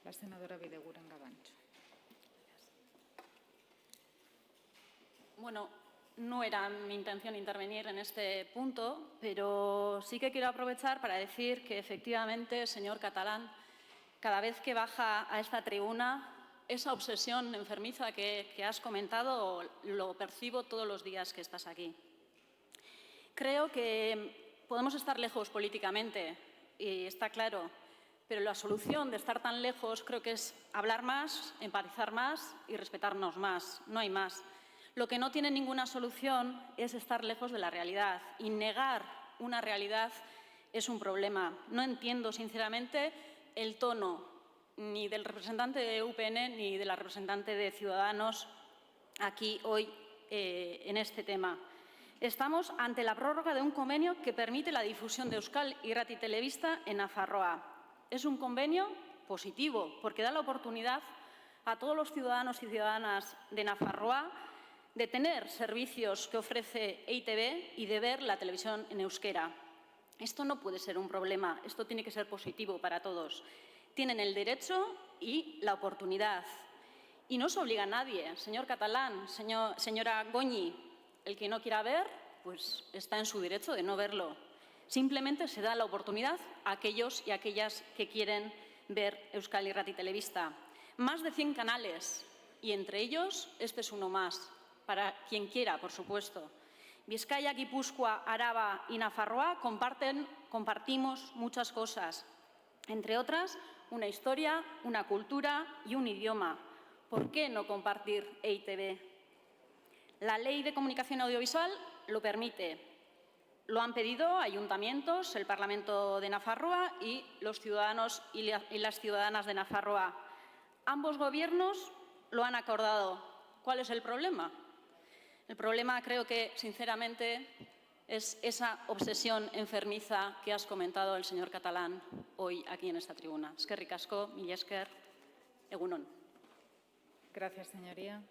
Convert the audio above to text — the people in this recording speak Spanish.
La senadora Bideguren Gavancho. Bueno, no era mi intención intervenir en este punto, pero sí que quiero aprovechar para decir que, efectivamente, señor Catalán, cada vez que baja a esta tribuna, esa obsesión enfermiza que has comentado lo percibo todos los días que estás aquí. Creo que podemos estar lejos políticamente, y está claro, pero la solución de estar tan lejos creo que es hablar más, empatizar más y respetarnos más. No hay más. Lo que no tiene ninguna solución es estar lejos de la realidad, y negar una realidad es un problema. No entiendo, sinceramente, el tono ni del representante de UPN ni de la representante de Ciudadanos aquí hoy en este tema. Estamos ante la prórroga de un convenio que permite la difusión de Euskal Irrati Telebista en Nafarroa. Es un convenio positivo porque da la oportunidad a todos los ciudadanos y ciudadanas de Nafarroa de tener servicios que ofrece EITB y de ver la televisión en euskera. Esto no puede ser un problema, esto tiene que ser positivo para todos. Tienen el derecho y la oportunidad. Y no se obliga a nadie, señor Catalán, señora Goñi. El que no quiera ver, pues está en su derecho de no verlo. Simplemente se da la oportunidad a aquellos y aquellas que quieren ver Euskal Irrati Telebista. Más de 100 canales, y entre ellos este es uno más, para quien quiera, por supuesto. Vizcaya, Guipúzcoa, Araba y Nafarroa compartimos muchas cosas, entre otras una historia, una cultura y un idioma. ¿Por qué no compartir EITB? La Ley de Comunicación Audiovisual lo permite. Lo han pedido ayuntamientos, el Parlamento de Nafarroa y los ciudadanos y las ciudadanas de Nafarroa. Ambos gobiernos lo han acordado. ¿Cuál es el problema? El problema, creo que, sinceramente, es esa obsesión enfermiza que has comentado el señor Catalán hoy aquí en esta tribuna. Eskerrik asko, mila esker, egun on. Gracias, señoría.